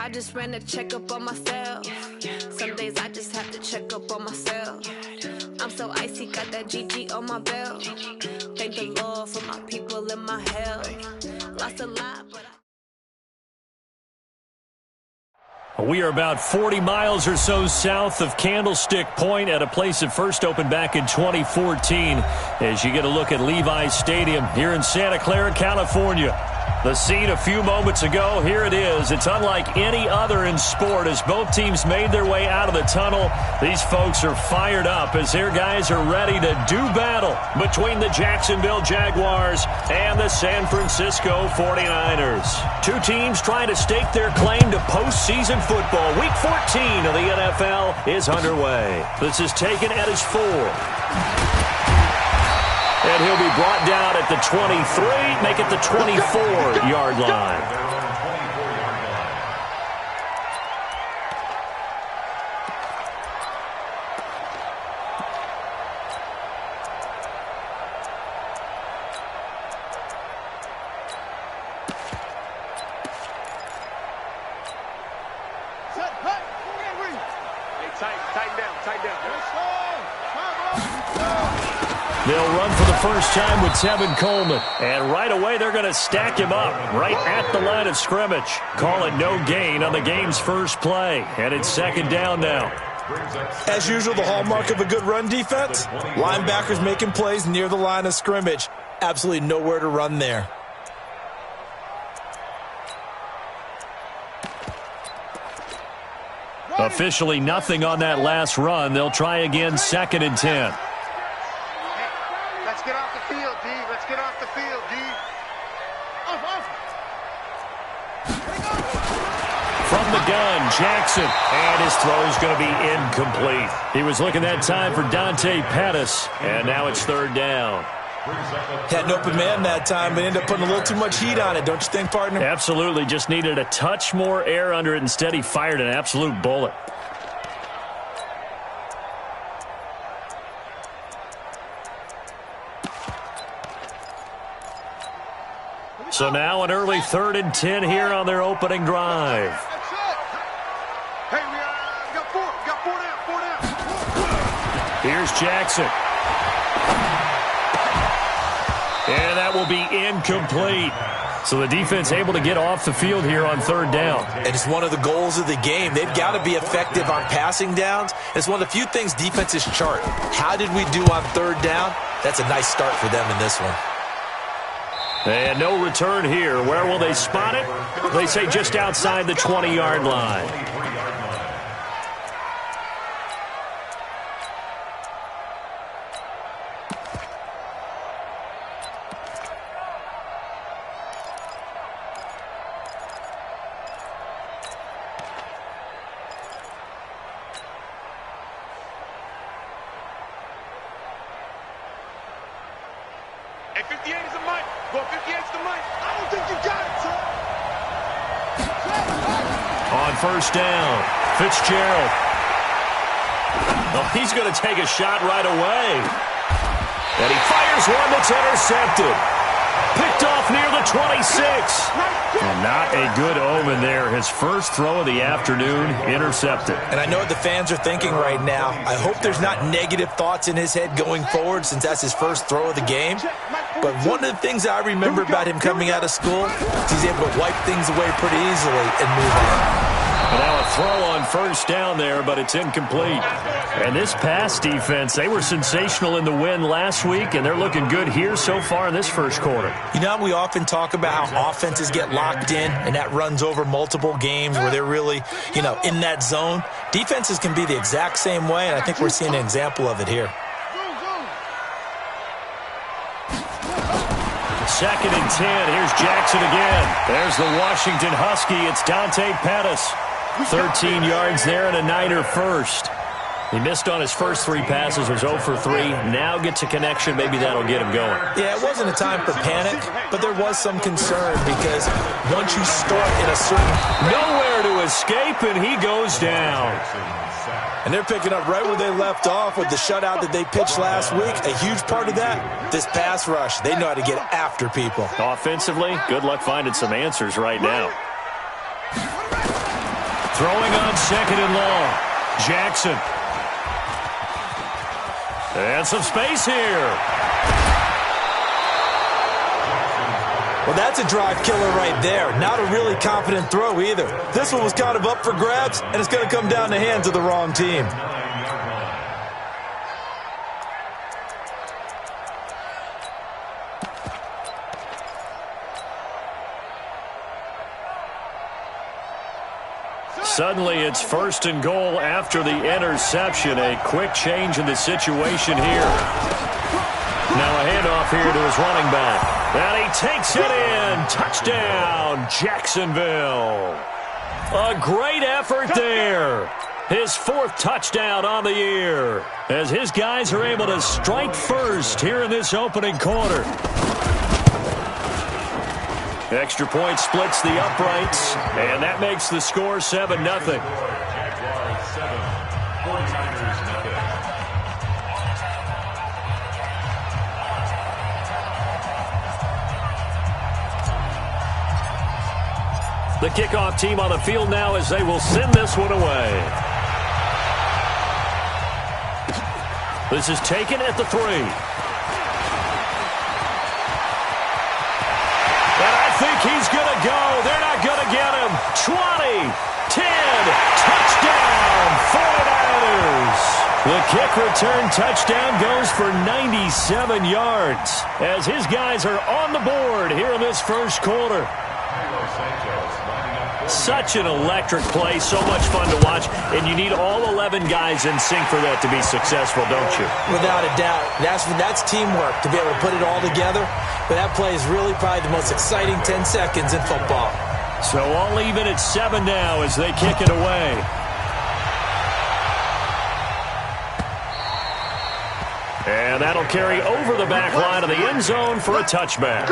I just ran a checkup on myself. Some days I just have to check up on myself. I'm so icy, got that GG on my belt. Thank the Lord for my people and my health. Lost a lot, but We are about 40 miles or so south of Candlestick Point at a place that first opened back in 2014 as you get a look at Levi's Stadium here in Santa Clara, California. The scene a few moments ago, here it is. It's unlike any other in sport as both teams made their way out of the tunnel. These folks are fired up as their guys are ready to do battle between the Jacksonville Jaguars and the San Francisco 49ers. Two teams trying to stake their claim to postseason football. Week 14 of the NFL is underway. This is taken at his 4. And he'll be brought down at the 23, make it the 24-yard line. They'll run for the first time with Tevin Coleman. And right away, they're going to stack him up right at the line of scrimmage. Call it no gain on the game's first play. And it's second down now. As usual, the hallmark of a good run defense, linebackers making plays near the line of scrimmage. Absolutely nowhere to run there. Officially nothing on that last run. They'll try again, 2nd and 10. Let's get off the field, D. Let's get off the field, D. From the gun, Jackson. And his throw is going to be incomplete. He was looking that time for Dante Pettis. And now it's 3rd down. Had an open man that time, but ended up putting a little too much heat on it, don't you think, partner? Absolutely. Just needed a touch more air under it. Instead, he fired an absolute bullet. So now an early 3rd and 10 here on their opening drive. Hey, we got 4. We got 4 down. Here's Jackson. And that will be incomplete. So the defense able to get off the field here on 3rd down. And it's one of the goals of the game. They've got to be effective on passing downs. It's one of the few things defenses chart. How did we do on 3rd down? That's a nice start for them in this one. And no return here. Where will they spot it? They say just outside the 20-yard line. Hey, 58 is the mic. Go, 58's the mic. I don't think you got it, sir. On 1st down, Fitzgerald. Oh, he's going to take a shot right away. And he fires one that's intercepted. Picked off near the 26. And not a good omen there. His first throw of the afternoon intercepted. And I know what the fans are thinking right now. I hope there's not negative thoughts in his head going forward since that's his first throw of the game. But one of the things I remember about him coming out of school is he's able to wipe things away pretty easily and move on. And now a throw on 1st down there, but it's incomplete. And this pass defense, they were sensational in the win last week, and they're looking good here so far in this first quarter. You know, we often talk about how offenses get locked in, and that runs over multiple games where they're really, in that zone. Defenses can be the exact same way, and I think we're seeing an example of it here. 2nd and 10. Here's Jackson again. There's the Washington Husky. It's Dante Pettis. 13 yards there and a Niner first. He missed on his first 3 passes, was 0 for 3. Now gets a connection. Maybe that'll get him going. Yeah, it wasn't a time for panic, but there was some concern because once you start in a certain... Nowhere to escape, and he goes down. And they're picking up right where they left off with the shutout that they pitched last week. A huge part of that, this pass rush. They know how to get after people. Offensively, good luck finding some answers right now. Throwing on second and long. Jackson. And some space here. Well, that's a drive killer right there. Not a really confident throw either. This one was kind of up for grabs, and it's going to come down the hands of the wrong team. Suddenly, it's first and goal after the interception. A quick change in the situation here. Now a handoff here to his running back. And he takes it in. Touchdown, Jacksonville. A great effort there. His 4th touchdown on the year, as his guys are able to strike first here in this opening quarter. Extra point splits the uprights, and that makes the score 7-0. The kickoff team on the field now as they will send this one away. This is taken at the 3. And I think he's going to go. They're not going to get him. 20, 10, touchdown, 49ers. The kick return touchdown goes for 97 yards as his guys are on the board here in this first quarter. Such an electric play, so much fun to watch, and you need all 11 guys in sync for that to be successful, don't you? Without a doubt. That's teamwork, to be able to put it all together. But that play is really probably the most exciting 10 seconds in football. So all even at 7 now as they kick it away. And that'll carry over the back line of the end zone for a touchback.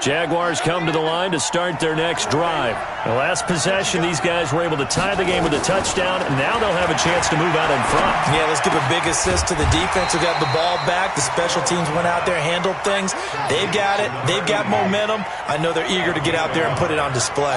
Jaguars come to the line to start their next drive. The last possession, these guys were able to tie the game with a touchdown, and now they'll have a chance to move out in front. Yeah, let's give a big assist to the defense who got the ball back. The special teams went out there, handled things. They've got it. They've got momentum. I know they're eager to get out there and put it on display.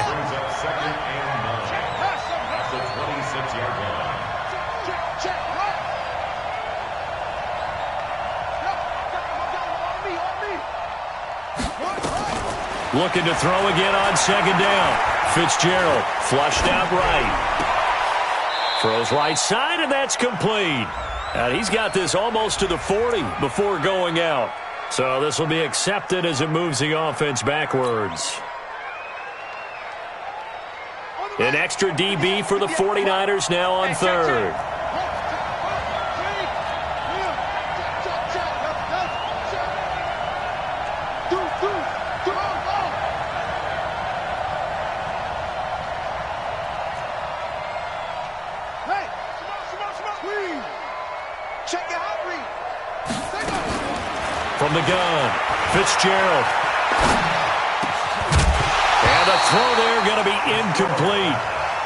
Looking to throw again on second down. Fitzgerald flushed out right. Throws right side, and that's complete. And he's got this almost to the 40 before going out. So this will be accepted as it moves the offense backwards. An extra DB for the 49ers now on third. From the gun, Fitzgerald. And a throw there going to be incomplete.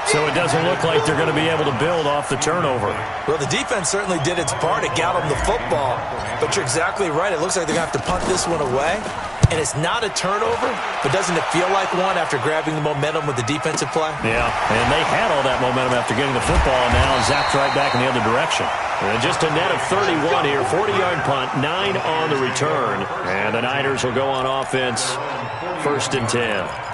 So it doesn't look like they're going to be able to build off the turnover. Well, the defense certainly did its part. It got them the football. But you're exactly right. It looks like they're going to have to punt this one away. And it's not a turnover, but doesn't it feel like one after grabbing the momentum with the defensive play? Yeah, and they had all that momentum after getting the football, and now zapped right back in the other direction. And just a net of 31 here, 40-yard punt, 9 on the return. And the Niners will go on offense, 1st and 10.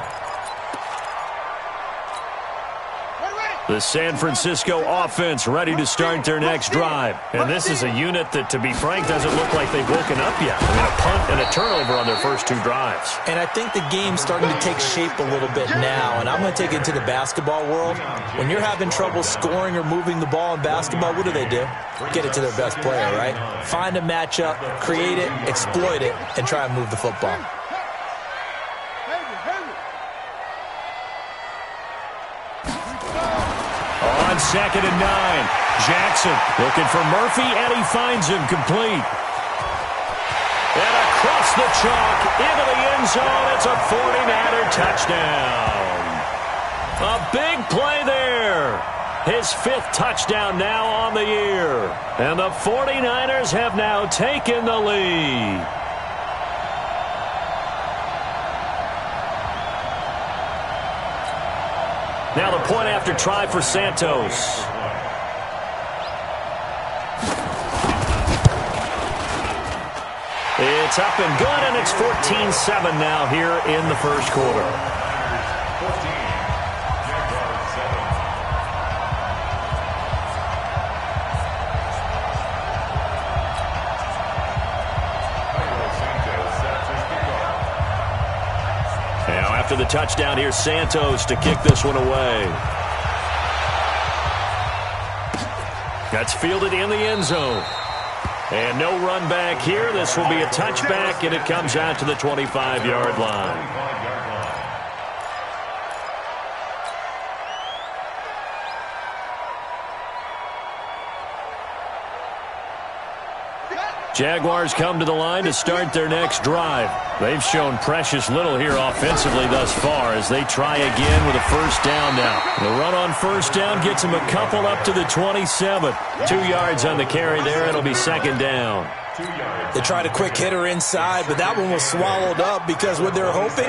The San Francisco offense ready to start their next drive. And this is a unit that, to be frank, doesn't look like they've woken up yet. I mean, a punt and a turnover on their first 2 drives. And I think the game's starting to take shape a little bit now. And I'm going to take it to the basketball world. When you're having trouble scoring or moving the ball in basketball, what do? Get it to their best player, right? Find a matchup, create it, exploit it, and try and move the football. On 2nd and 9, Jackson looking for Murphy, and he finds him complete. And across the chalk into the end zone, it's a 49er touchdown. A big play there. his 5th touchdown now on the year. And the 49ers have now taken the lead. Now the point after try for Santos. It's up and good, and it's 14-7 now here in the first quarter. Now after the touchdown, here's Santos to kick this one away. That's fielded in the end zone. And no run back here. This will be a touchback, and it comes out to the 25-yard line. Jaguars come to the line to start their next drive. They've shown precious little here offensively thus far as they try again with a first down now. The run on first down gets them a couple up to the 27. 2 yards on the carry there. It'll be second down. They tried a quick hitter inside, but that one was swallowed up because what they're hoping,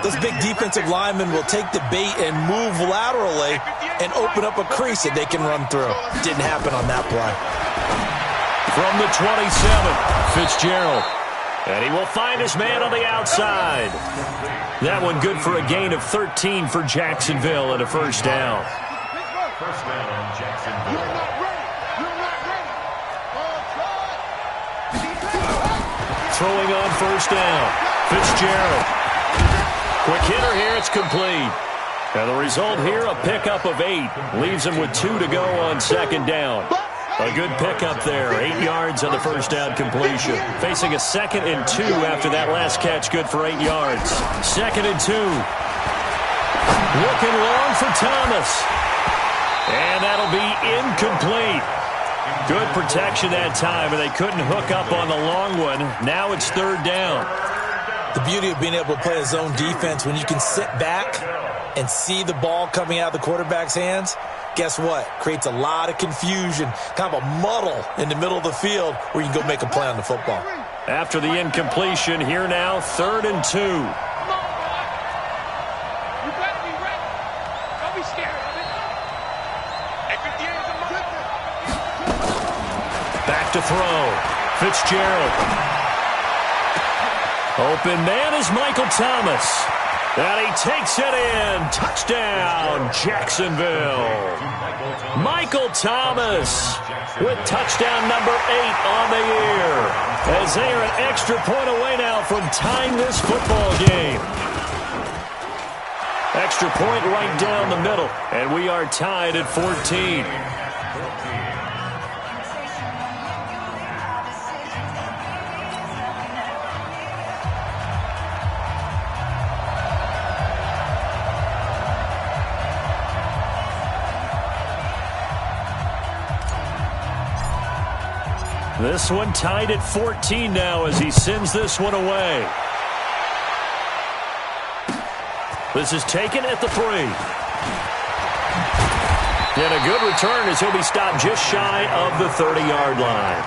those big defensive linemen will take the bait and move laterally and open up a crease that they can run through. Didn't happen on that play. From the 27, Fitzgerald. And he will find his man on the outside. That one good for a gain of 13 for Jacksonville and a first down. First down, Jacksonville. Throwing on first down, Fitzgerald. Quick hitter here, it's complete. And the result here, a pickup of 8. Leaves him with 2 to go on second down. A good pickup there, 8 yards on the first down completion. Facing a 2nd and 2 after that last catch, good for 8 yards. 2nd and 2. Looking long for Thomas. And that'll be incomplete. Good protection that time, and they couldn't hook up on the long one. Now it's third down. The beauty of being able to play a zone defense when you can sit back and see the ball coming out of the quarterback's hands, guess what? Creates a lot of confusion, kind of a muddle in the middle of the field where you can go make a play on the football. After the incompletion, here now, 3rd and 2. You better be ready. Don't be scared of it. Back to throw. Fitzgerald. Open man is Michael Thomas. And he takes it in. Touchdown, Jacksonville. Michael Thomas with touchdown number 8 on the year. As they are an extra point away now from tying this football game. Extra point right down the middle. And we are tied at 14. This one tied at 14 now as he sends this one away. This is taken at the 3. And a good return as he'll be stopped just shy of the 30-yard line.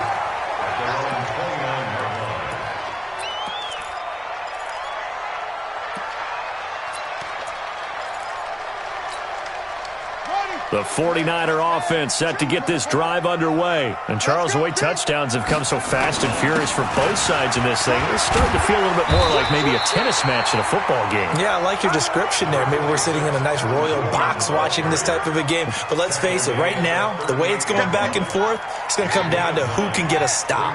The 49er offense set to get this drive underway. And Charles, the way touchdowns have come so fast and furious for both sides in this thing, it's starting to feel a little bit more like maybe a tennis match in a football game. Yeah, I like your description there. Maybe we're sitting in a nice royal box watching this type of a game. But let's face it, right now, the way it's going back and forth, it's going to come down to who can get a stop.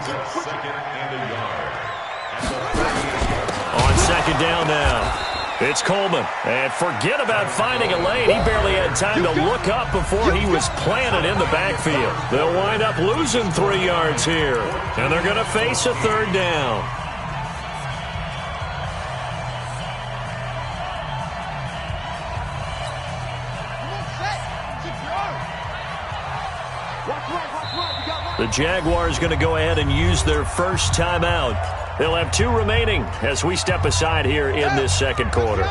On second down now. It's Coleman, and forget about finding a lane. He barely had time to look up before he was planted in the backfield. They'll wind up losing 3 yards here, and they're going to face a third down. The Jaguars going to go ahead and use their first timeout. They'll have 2 remaining as we step aside here in this second quarter.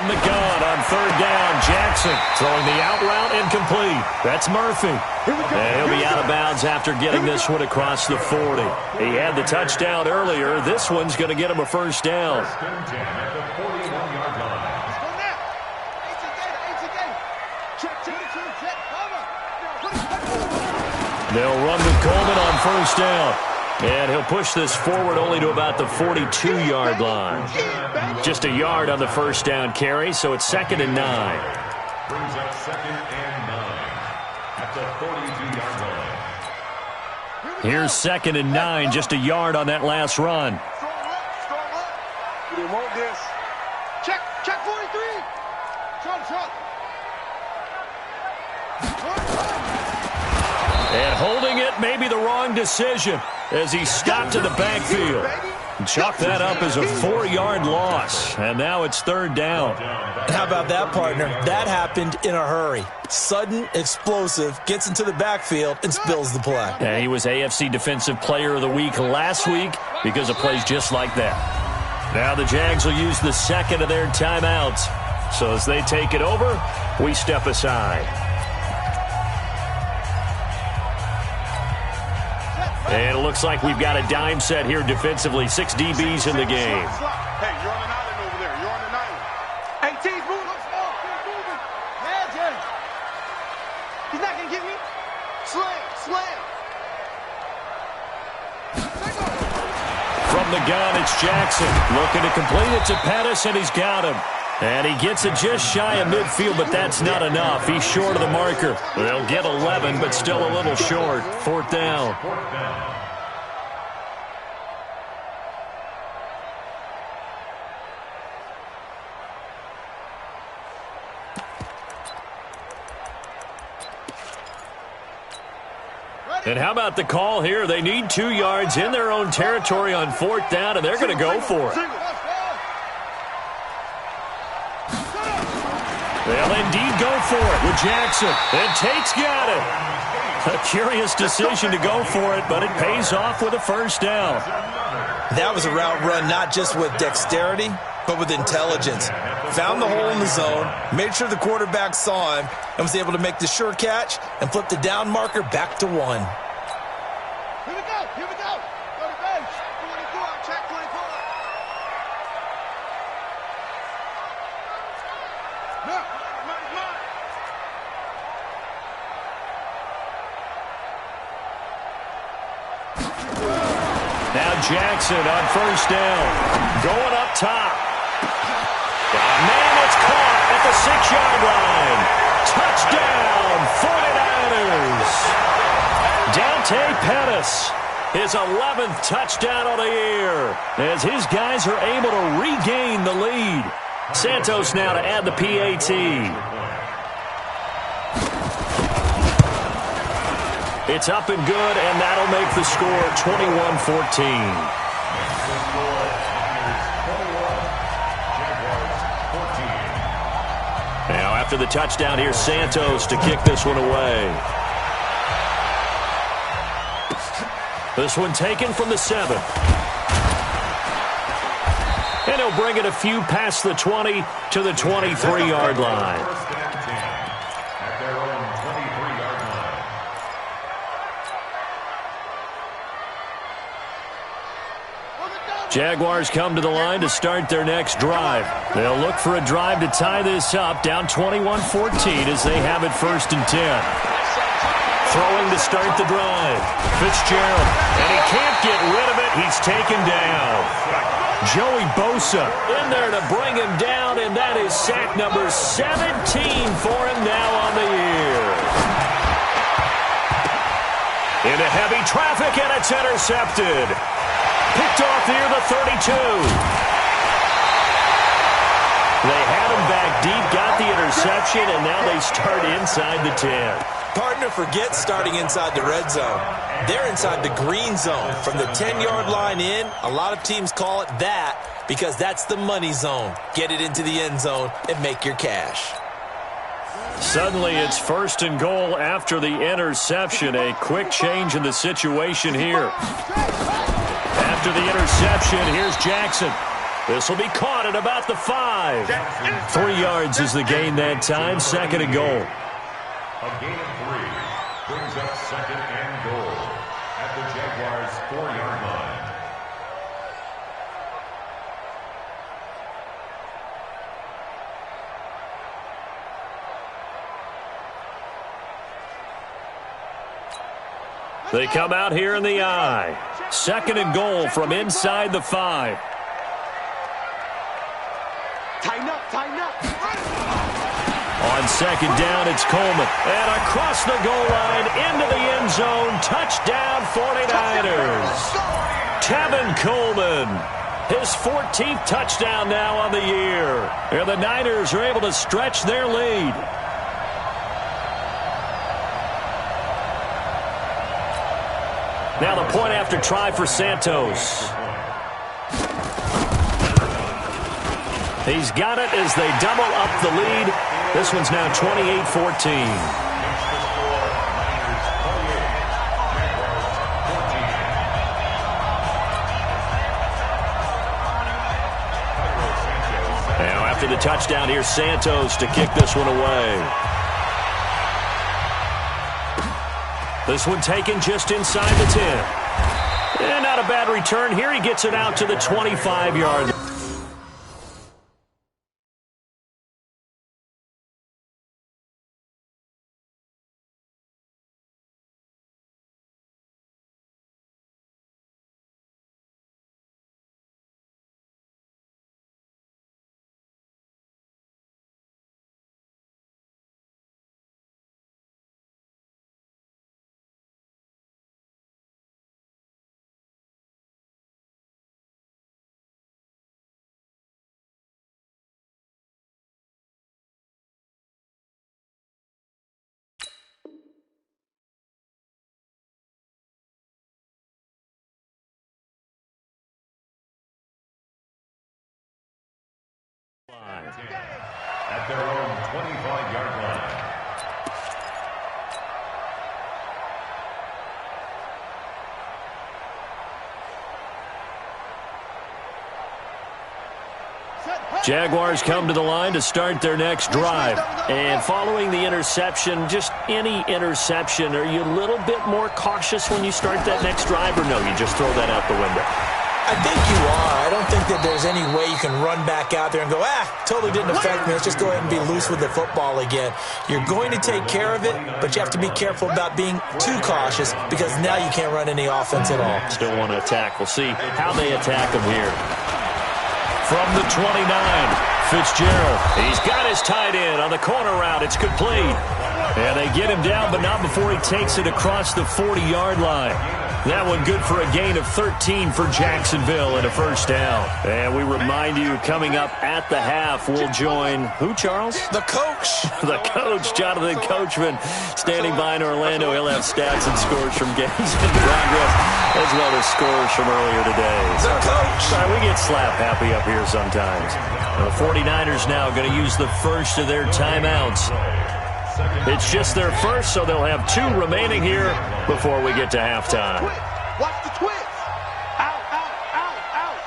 From the gun on third down, Jackson throwing the out route incomplete. That's Murphy. And he'll be out of bounds after getting this one across the 40. He had the touchdown earlier. This one's going to get him a first down. They'll run with Coleman on first down. And he'll push this forward only to about the 42-yard line. Just a yard on the first down carry, so it's 2nd and 9. Brings up 2nd and 9 at the 42-yard line. Here's 2nd and 9, just a yard on that last run. They want this. Check 43. Shot. And holding it may be the wrong decision as he stopped in the backfield. Chalk that up as a 4-yard loss. And now it's 3rd down. How about that, partner? That happened in a hurry. Sudden, explosive, gets into the backfield and spills the play. And he was AFC Defensive Player of the Week last week because of plays just like that. Now the Jags will use the second of their timeouts. So as they take it over, we step aside. And it looks like we've got a dime set here defensively. 6 DBs in the game. Hey, you're on an island over there. You're on an island. Hey, T's moving. He's moving. Yeah, Jay. He's not going to get me. Slam. From the gun, it's Jackson. Looking to complete it to Pettis, and he's got him. And he gets it just shy of midfield, but that's not enough. He's short of the marker. They'll get 11, but still a little short. 4th down. And how about the call here? They need 2 yards in their own territory on 4th down, and they're going to go for it. They'll indeed go for it with Jackson. And Tate's got it. A curious decision to go for it, but it pays off with a first down. That was a route run not just with dexterity, but with intelligence. Found the hole in the zone, made sure the quarterback saw him, and was able to make the sure catch and flip the down marker back to 1. Here we go. Go to bench. 24. Check 24. Look. Now Jackson on first down. Going up top. Man, it's caught at the 6-yard line. Touchdown, 49ers. Dante Pettis, his 11th touchdown of the year, as his guys are able to regain the lead. Santos now to add the PAT. It's up and good, and that'll make the score 21-14. Now after the touchdown, here's Santos to kick this one away. This one taken from the 7. And he'll bring it a few past the 20 to the 23-yard line. Jaguars come to the line to start their next drive. They'll look for a drive to tie this up, down 21-14 as they have it 1st and 10. Throwing to start the drive. Fitzgerald, and he can't get rid of it. He's taken down. Joey Bosa in there to bring him down, and that is sack number 17 for him now on the year. Into heavy traffic, and it's intercepted. Picked off near the 32. They had him back deep, got the interception, and now they start inside the 10. Partner, forget starting inside the red zone. They're inside the green zone. From the 10-yard line in, a lot of teams call it that because that's the money zone. Get it into the end zone and make your cash. Suddenly it's 1st and goal after the interception. A quick change in the situation here. After the interception, here's Jackson. This will be caught at about the 5. 3 yards is the gain that time. 2nd and goal. A gain of 3 brings up 2nd and goal at the Jaguars' 4-yard line. They come out here in the I. 2nd and goal from inside the 5. Tighten up, tighten up. On 2nd down, it's Coleman. And across the goal line, into the end zone. Touchdown, 49ers. Tevin Coleman. His 14th touchdown now on the year. And the Niners are able to stretch their lead. Now the point after try for Santos. He's got it as they double up the lead. This one's now 28-14. Now after the touchdown, here's Santos to kick this one away. This one taken just inside the 10. And not a bad return here. He gets it out to the 25-yard line. At their own 25-yard line. Jaguars come to the line to start their next drive. And following the interception, just any interception, are you a little bit more cautious when you start that next drive, or no, you just throw that out the window? I think you are. I don't think that there's any way you can run back out there and go, totally didn't affect me. Let's just go ahead and be loose with the football again. You're going to take care of it, but you have to be careful about being too cautious because now you can't run any offense at all. Still want to attack. We'll see how they attack them here. From the 29, Fitzgerald. He's got his tight end on the corner route. It's complete. And they get him down, but not before he takes it across the 40-yard line. That one good for a gain of 13 for Jacksonville and a first down. And we remind you, coming up at the half, we'll join who, Charles? The coach. The coach, Jonathan Coachman, standing by in Orlando. He'll have stats and scores from games in progress, as well as scores from earlier today. The coach. We get slap happy up here sometimes. The 49ers now going to use the first of their timeouts. It's just their first, so they'll have 2 remaining here before we get to halftime. Watch the twist. Out, out, out, out.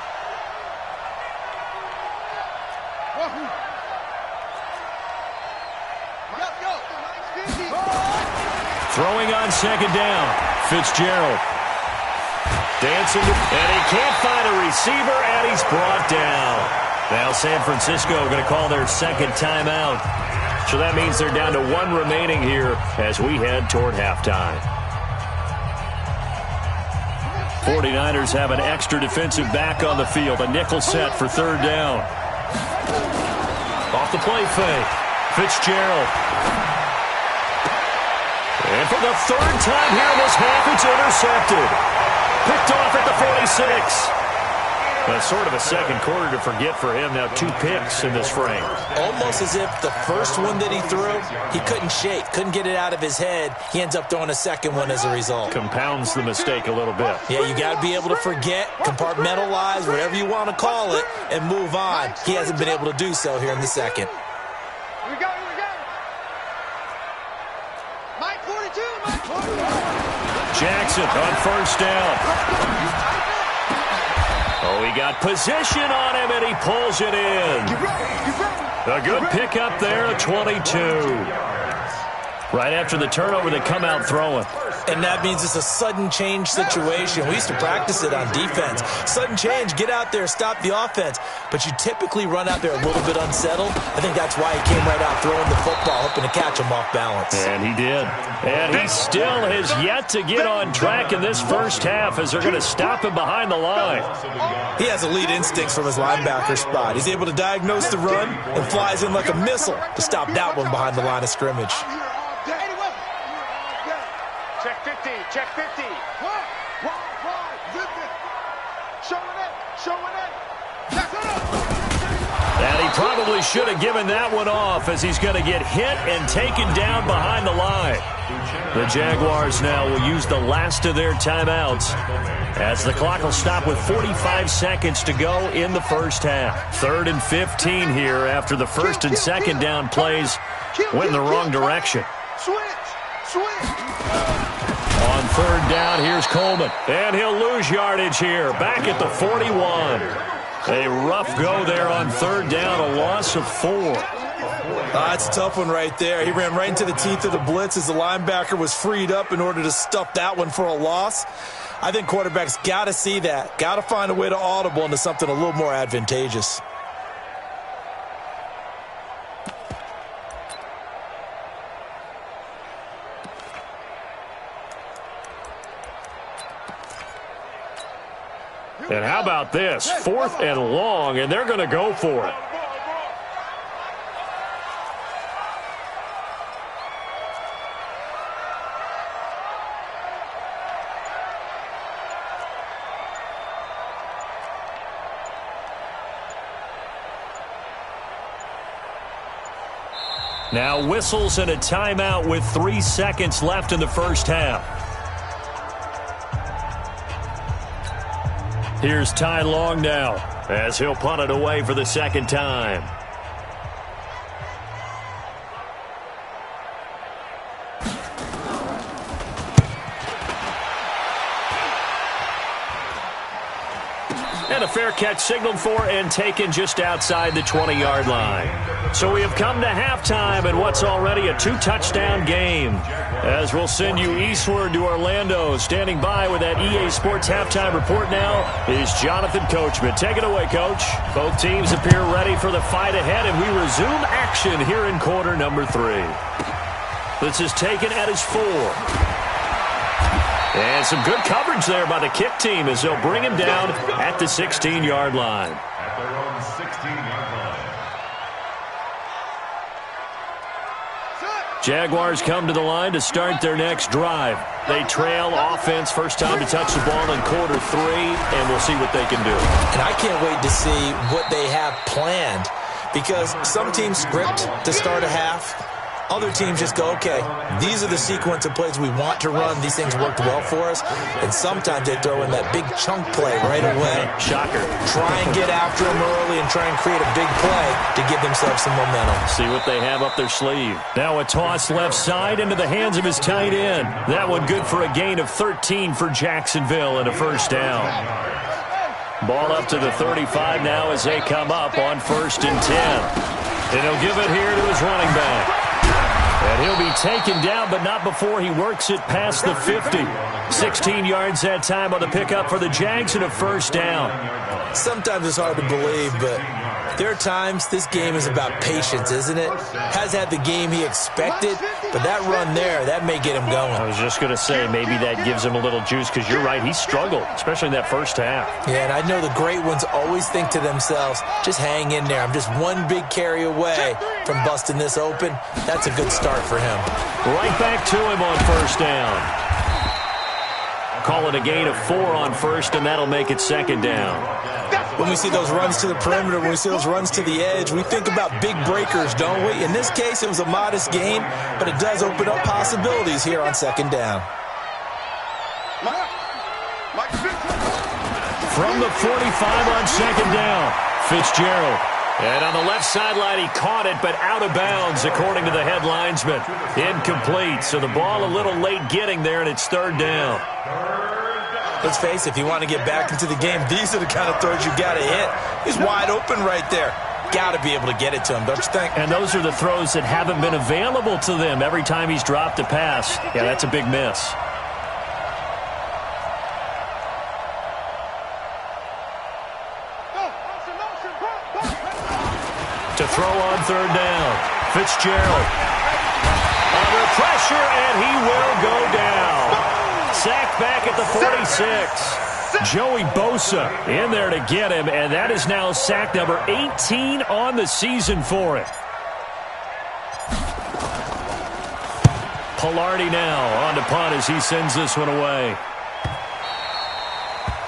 Throwing on 2nd down. Fitzgerald. Dancing, and he can't find a receiver, and he's brought down. Now San Francisco going to call their 2nd timeout. So that means they're down to 1 remaining here as we head toward halftime. 49ers have an extra defensive back on the field. A nickel set for 3rd down. Off the play fake. Fitzgerald. And for the 3rd time here in this half, it's intercepted. Picked off at the 46. Sort of a second quarter to forget for him. Now 2 picks in this frame. Almost as if the first one that he threw, he couldn't shake, couldn't get it out of his head. He ends up throwing a second one as a result. Compounds the mistake a little bit. Yeah, you got to be able to forget, compartmentalize, whatever you want to call it, and move on. He hasn't been able to do so here in the second. Here we go, here we go. Mike 42, Mike 42. Jackson on 1st down. Oh, he got position on him, and he pulls it in. A good pickup there, 22. Right after the turnover, they come out throwing. And that means it's a sudden change situation. We used to practice it on defense. Sudden change, get out there, stop the offense. But you typically run out there a little bit unsettled. I think that's why he came right out throwing the football, hoping to catch him off balance. And he did. And he still has yet to get on track in this first half as they're going to stop him behind the line. He has elite instincts from his linebacker spot. He's able to diagnose the run and flies in like a missile to stop that one behind the line of scrimmage. Check 50, check 50. Showing it. And he probably should have given that one off as he's going to get hit and taken down behind the line. The Jaguars now will use the last of their timeouts as the clock will stop with 45 seconds to go in the first half. 3rd and 15 here after the first and second down plays went in the wrong direction. Switch. On 3rd down, here's Coleman. And he'll lose yardage here. Back at the 41. A rough go there on 3rd down, a loss of 4. That's a tough one right there. He ran right into the teeth of the blitz as the linebacker was freed up in order to stuff that one for a loss. I think quarterbacks got to see that. Got to find a way to audible into something a little more advantageous. And how about this? 4th and long, and they're going to go for it. Now whistles and a timeout with 3 seconds left in the first half. Here's Ty Long now as he'll punt it away for the second time. And a fair catch signaled for and taken just outside the 20-yard line. So we have come to halftime in what's already a 2-touchdown game. As we'll send you eastward to Orlando. Standing by with that EA Sports halftime report now is Jonathan Coachman. Take it away, Coach. Both teams appear ready for the fight ahead, and we resume action here in quarter number 3. This is taken at his 4. And some good coverage there by the kick team as they'll bring him down at the 16-yard line. At their own 16-yard line. Jaguars come to the line to start their next drive. They trail offense, first time to touch the ball in quarter 3, and we'll see what they can do. And I can't wait to see what they have planned, because some teams script to start a half. Other teams just go, okay, these are the sequence of plays we want to run. These things worked well for us. And sometimes they throw in that big chunk play right away. Shocker. Try and get after them early and try and create a big play to give themselves some momentum. See what they have up their sleeve. Now a toss left side into the hands of his tight end. That one good for a gain of 13 for Jacksonville and a first down. Ball up to the 35 now as they come up on 1st and 10. And he'll give it here to his running back. And he'll be taken down, but not before he works it past the 50. 16 yards that time on the pickup for the Jags and a first down. Sometimes it's hard to believe, but there are times this game is about patience, isn't it? Has had the game he expected, but that run there, that may get him going. I was just going to say, maybe that gives him a little juice, because you're right, he struggled, especially in that first half. Yeah, and I know the great ones always think to themselves, just hang in there. I'm just one big carry away from busting this open. That's a good start for him. Right back to him on first down. Call it a gain of 4 on first, and that'll make it second down. When we see those runs to the perimeter, when we see those runs to the edge, we think about big breakers, don't we? In this case, it was a modest gain, but it does open up possibilities here on second down. From the 45 on second down, Fitzgerald. And on the left sideline, he caught it, but out of bounds, according to the head linesman. Incomplete, so the ball a little late getting there, and it's 3rd down. Let's face it, if you want to get back into the game, these are the kind of throws you got to hit. He's wide open right there. Got to be able to get it to him, don't you think? And those are the throws that haven't been available to them every time he's dropped a pass. Yeah, that's a big miss. To throw on third down. Fitzgerald. Under pressure, and he will go down. Sacked back at the 46. Joey Bosa in there to get him, and that is now sack number 18 on the season for him. Pilardi now on to punt as he sends this one away.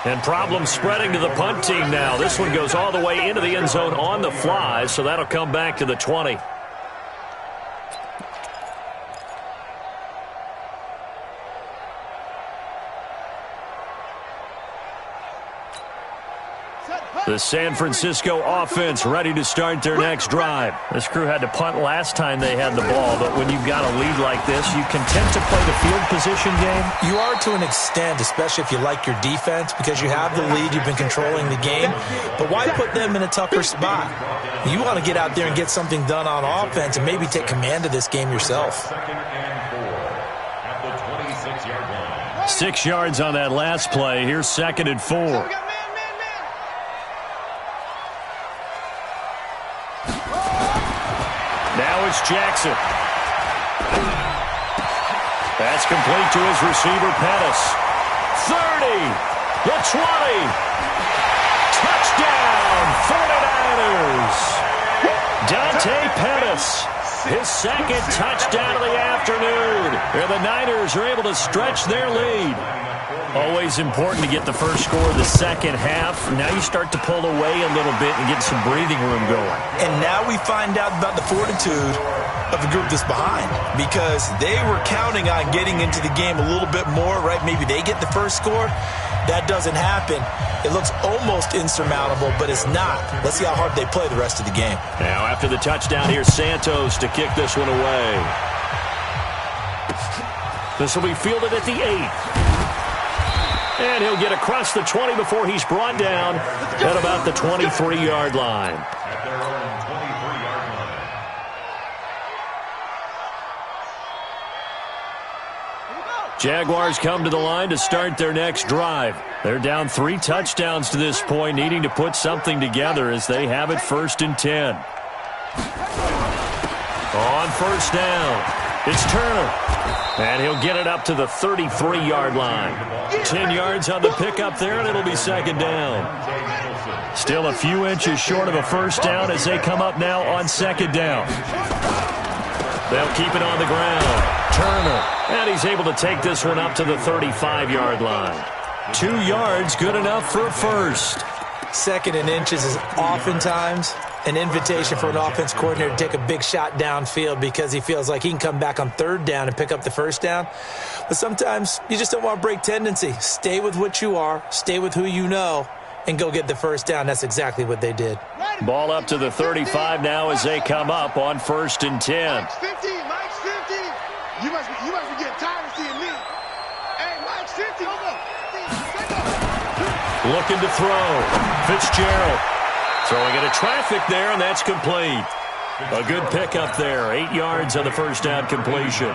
And problems spreading to the punt team now. This one goes all the way into the end zone on the fly, so that'll come back to the 20. The San Francisco offense ready to start their next drive. This crew had to punt last time they had the ball, but when you've got a lead like this, you content to play the field position game? You are to an extent, especially if you like your defense, because you have the lead, you've been controlling the game. But why put them in a tougher spot? You want to get out there and get something done on offense and maybe take command of this game yourself. 6 yards on that last play. Here's 2nd and 4. Now it's Jackson. That's complete to his receiver, Pettis. 30, the 20. Touchdown, 49ers. Dante Pettis, his 2nd touchdown of the afternoon. And the Niners are able to stretch their lead. Always important to get the first score of the second half. Now you start to pull away a little bit and get some breathing room going. And now we find out about the fortitude of the group that's behind, because they were counting on getting into the game a little bit more, right? Maybe they get the first score. That doesn't happen. It looks almost insurmountable, but it's not. Let's see how hard they play the rest of the game. Now after the touchdown, here's Santos to kick this one away. This will be fielded at the 8. And he'll get across the 20 before he's brought down at about the 23-yard line. At their own 23-yard line. Jaguars come to the line to start their next drive. They're down 3 touchdowns to this point, needing to put something together as they have it 1st and 10. On first down, it's Turner. And he'll get it up to the 33-yard line. 10 yards on the pickup there, and it'll be 2nd down. Still a few inches short of a first down as they come up now on 2nd down. They'll keep it on the ground. Turner, and he's able to take this one up to the 35-yard line. 2 yards, good enough for a first. 2nd and inches is oftentimes an invitation for an offense coordinator to take a big shot downfield because he feels like he can come back on 3rd down and pick up the first down. But sometimes you just don't want to break tendency. Stay with what you are, stay with who you know, and go get the first down. That's exactly what they did. Ball up to the 35 now as they come up on 1st and 10. Mike's 50, Mike's 50. You must be getting tired of seeing me. Hey, Mike's 50, hold on. Looking to throw. Fitzgerald. Throwing into traffic there, and that's complete. A good pickup there. 8 yards on the first down completion.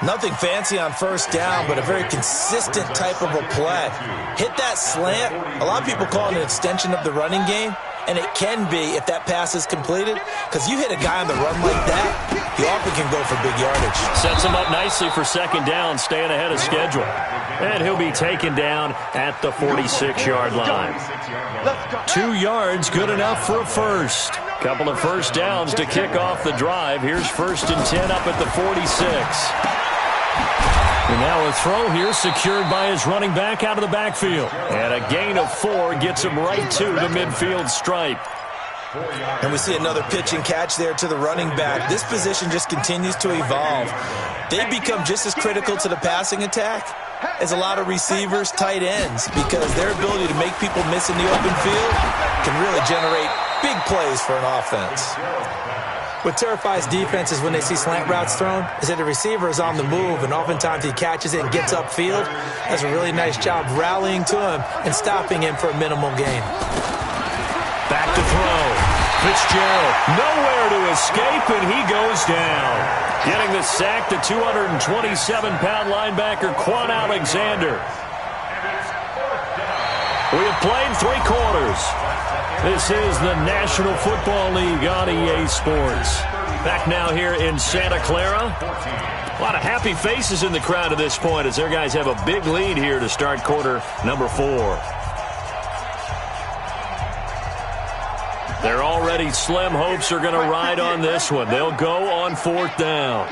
Nothing fancy on first down, but a very consistent type of a play. Hit that slant. A lot of people call it an extension of the running game, and it can be if that pass is completed, because you hit a guy on the run like that, he often can go for big yardage. Sets him up nicely for 2nd down, staying ahead of schedule. And he'll be taken down at the 46-yard line. 2 yards, good enough for a first. Couple of first downs to kick off the drive. Here's 1st and 10 up at the 46. And now a throw here secured by his running back out of the backfield. And a gain of 4 gets him right to the midfield stripe. And we see another pitch and catch there to the running back. This position just continues to evolve. They become just as critical to the passing attack as a lot of receivers, tight ends, because their ability to make people miss in the open field can really generate big plays for an offense. What terrifies defenses when they see slant routes thrown is that the receiver is on the move, and oftentimes he catches it and gets upfield. Does a really nice job rallying to him and stopping him for a minimal gain. Back to throw. Fitzgerald nowhere to escape, and he goes down. Getting the sack to 227-pound linebacker Quan Alexander. We have played 3 quarters. This is the National Football League on EA Sports. Back now here in Santa Clara. A lot of happy faces in the crowd at this point as their guys have a big lead here to start quarter number 4. Their already slim hopes are going to ride on this one. They'll go on 4th down.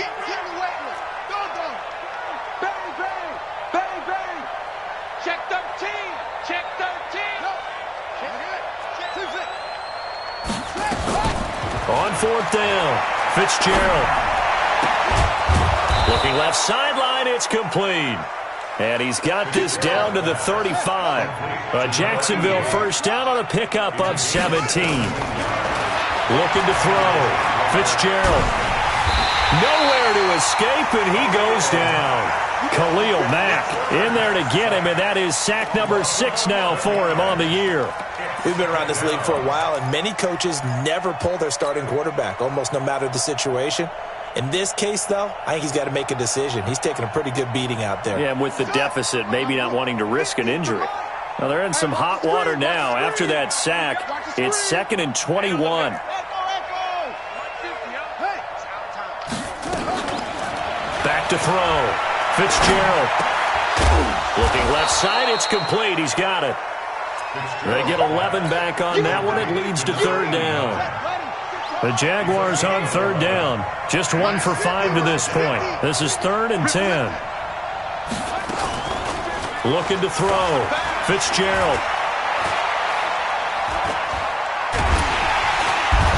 On 4th down, Fitzgerald. Looking left sideline, it's complete. And he's got this down to the 35. A Jacksonville first down on a pickup of 17. Looking to throw. Fitzgerald. Nowhere to escape, and he goes down. Khalil Mack in there to get him, and that is sack number 6 now for him on the year. We've been around this league for a while, and many coaches never pull their starting quarterback, almost no matter the situation. In this case, though, I think he's got to make a decision. He's taking a pretty good beating out there. Yeah, and with the deficit, maybe not wanting to risk an injury. Now, they're in some hot water now. After that sack, it's 2nd and 21. Back to throw. Fitzgerald. Looking left side, it's complete. He's got it. They get 11 back on that one. It leads to 3rd down. The Jaguars on 3rd down. Just 1 for 5 to this point. This is 3rd and 10. Looking to throw. Fitzgerald.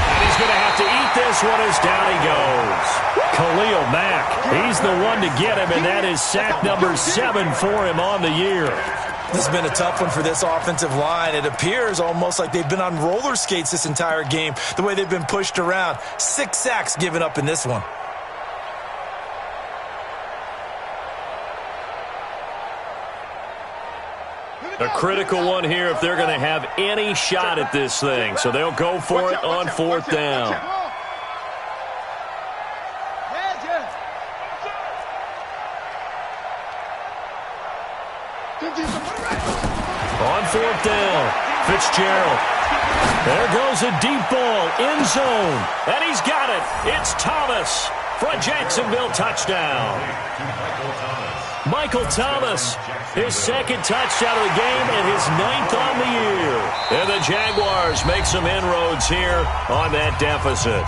And he's going to have to eat this one as down he goes. Khalil Mack. He's the one to get him, and that is sack number 7 for him on the year. This has been a tough one for this offensive line. It appears almost like they've been on roller skates this entire game, the way they've been pushed around. 6 sacks given up in this one. A critical one here if they're going to have any shot at this thing. So they'll go for it on 4th down. On 4th down, Fitzgerald. There goes a deep ball, end zone, and he's got it. It's Thomas for a Jacksonville touchdown. Michael Thomas, his 2nd touchdown of the game and his 9th on the year. And the Jaguars make some inroads here on that deficit.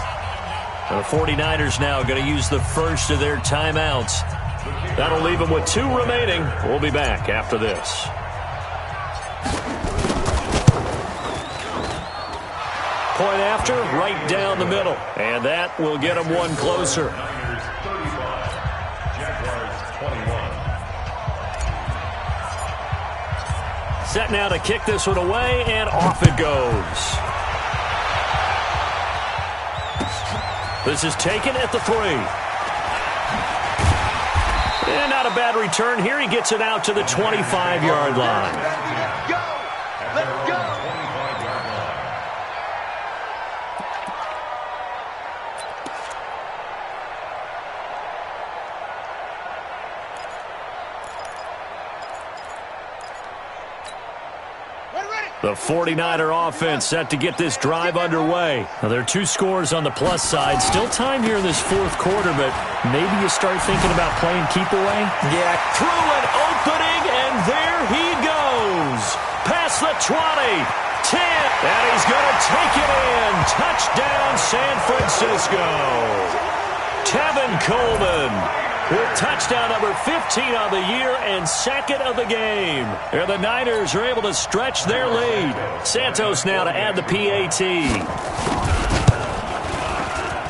The 49ers now going to use the first of their timeouts. That'll leave them with 2 remaining. We'll be back after this. Point after, right down the middle. And that will get them 1 closer. Set now to kick this one away, and off it goes. This is taken at the 3. And not a bad return here. He gets it out to the 25-yard line. Go! Let's go! The 49er offense set to get this drive underway. Now, there are 2 scores on the plus side. Still time here in this 4th quarter, but maybe you start thinking about playing keep away? Yeah, Through an opening, and there he goes. Past the 20, 10, and he's going to take it in. Touchdown, San Francisco. Tevin Coleman with touchdown number 15 on the year and 2nd of the game. And the Niners are able to stretch their lead. Santos now to add the PAT.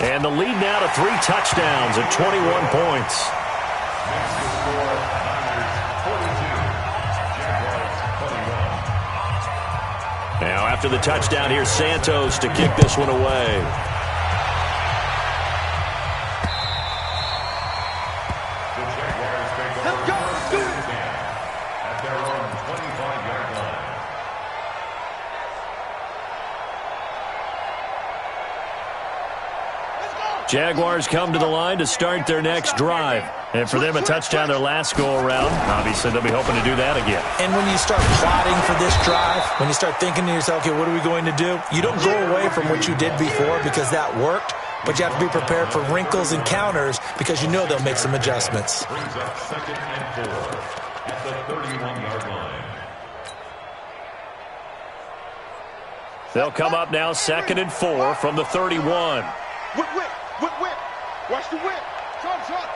And the lead now to 3 touchdowns at 21 points. Now after the touchdown, here's Santos to kick this one away. Jaguars come to the line to start their next drive. And for them, a touchdown their last go-around. Obviously, they'll be hoping to do that again. And when you start plotting for this drive, when you start thinking to yourself, okay, what are we going to do? You don't go away from what you did before because that worked, but you have to be prepared for wrinkles and counters because you know they'll make some adjustments. Brings up 2nd and 4 at the 31-yard line. They'll come up now 2nd and 4 from the 31. Whip, whip, whip, whip. Watch the whip. Shot, shot.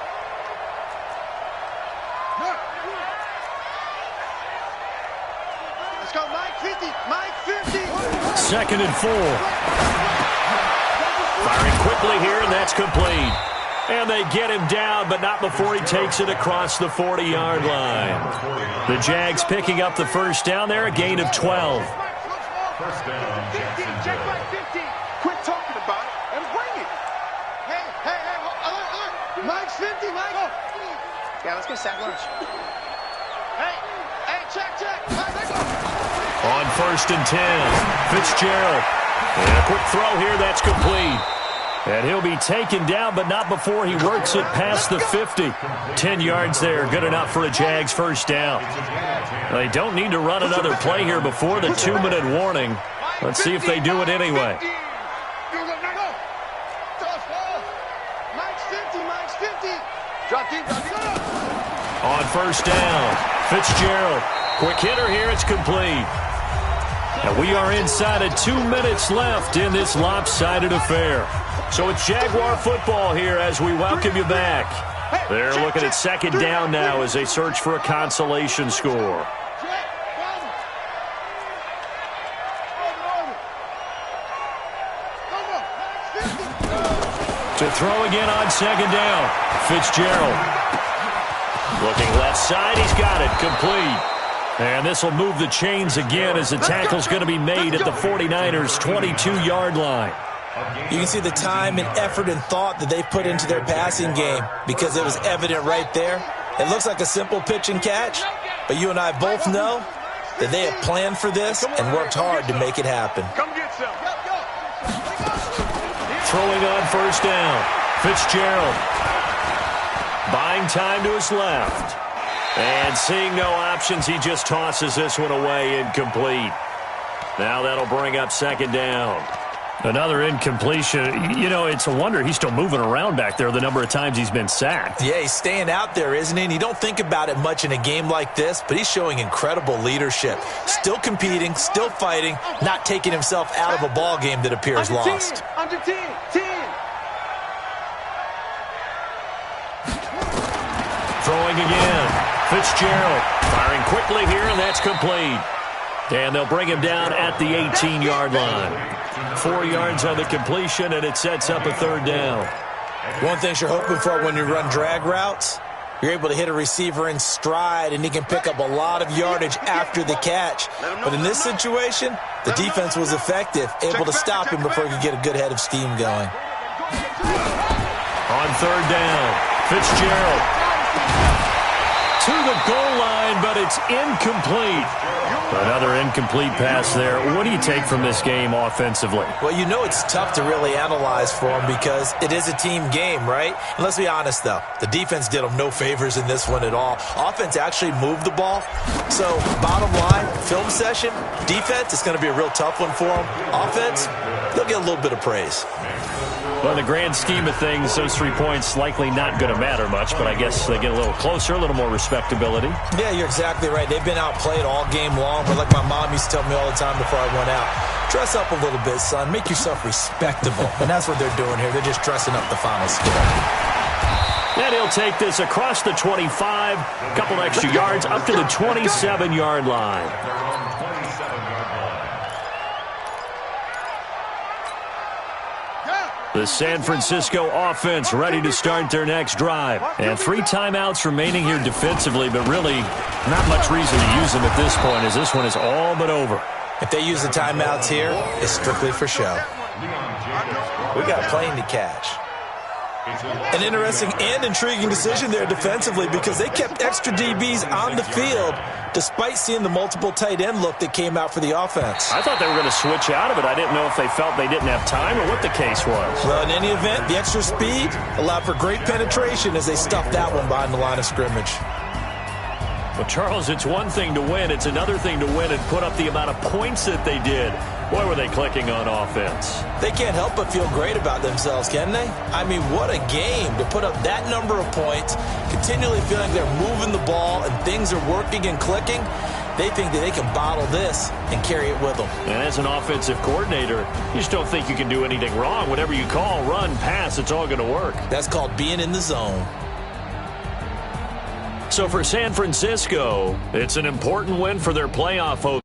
Let's go, Mike 50. Mike 50. 2nd and 4. Firing quickly here, and that's complete. And they get him down, but not before he takes it across the 40-yard line. The Jags picking up the first down there, a gain of 12. First down, 50. Check back 50. Quit talking about it and bring it. Hey, alert. Mike's 50, Mike. Yeah, let's go sack lunch. Hey, check. Let's go. On 1st and 10, Fitzgerald. And a quick throw here, that's complete. And he'll be taken down, but not before he works it past the 50. 10 yards there, good enough for a Jags first down. They don't need to run another play here before the 2-minute warning. Let's see if they do it anyway. Mike's 50. Drop deep. On 1st down, Fitzgerald. Quick hitter here, it's complete. And we are inside of 2 minutes left in this lopsided affair. So it's Jaguar football here as we welcome you back. They're looking at 2nd down now as they search for a consolation score. To throw again on 2nd down, Fitzgerald. Looking left side, he's got it, complete. And this will move the chains again as the tackle's going to be made at the 49ers' 22-yard line. You can see the time and effort and thought that they put into their passing game because it was evident right there. It looks like a simple pitch and catch, but you and I both know that they have planned for this and worked hard to make it happen. Come get some. Throwing on 1st down, Fitzgerald. Buying time to his left. And seeing no options, he just tosses this one away, incomplete. Now that'll bring up 2nd down. Another incompletion. You know, it's a wonder he's still moving around back there the number of times he's been sacked. Yeah, he's staying out there, isn't he? And you don't think about it much in a game like this, but he's showing incredible leadership. Still competing, still fighting, not taking himself out of a ball game that appears lost. Under 10. Throwing again. Fitzgerald firing quickly here, and that's complete. And they'll bring him down at the 18-yard line. 4 yards on the completion, and it sets up a 3rd down. One thing you're hoping for when you run drag routes, you're able to hit a receiver in stride, and he can pick up a lot of yardage after the catch. But in this situation, the defense was effective, able to stop him before he could get a good head of steam going. On 3rd down, Fitzgerald. To the goal line, but it's incomplete. Another incomplete pass there. What do you take from this game offensively? Well, you know it's tough to really analyze for them because it is a team game, right? And let's be honest, though. The defense did them no favors in this one at all. Offense actually moved the ball. So, bottom line, film session, defense, it's going to be a real tough one for them. Offense, they'll get a little bit of praise. Well, in the grand scheme of things, those 3 points likely not going to matter much, but I guess they get a little closer, a little more respectability. Yeah, you're exactly right. They've been outplayed all game long, but like my mom used to tell me all the time before I went out, dress up a little bit, son. Make yourself respectable. And that's what they're doing here. They're just dressing up the final score. And he'll take this across the 25, a couple extra yards, up to the 27-yard line. The San Francisco offense ready to start their next drive. And 3 timeouts remaining here defensively, but really not much reason to use them at this point as this one is all but over. If they use the timeouts here, it's strictly for show. We got a plane to catch. An interesting and intriguing decision there defensively because they kept extra DBs on the field despite seeing the multiple tight end look that came out for the offense. I thought they were going to switch out of it. I didn't know if they felt they didn't have time or what the case was. Well, in any event, the extra speed allowed for great penetration as they stuffed that one behind the line of scrimmage. Well, Charles, it's one thing to win. It's another thing to win and put up the amount of points that they did. Boy, were they clicking on offense. They can't help but feel great about themselves, can they? I mean, what a game to put up that number of points, continually feeling they're moving the ball and things are working and clicking. They think that they can bottle this and carry it with them. And as an offensive coordinator, you just don't think you can do anything wrong. Whatever you call, run, pass, it's all going to work. That's called being in the zone. So for San Francisco, it's an important win for their playoff hopes.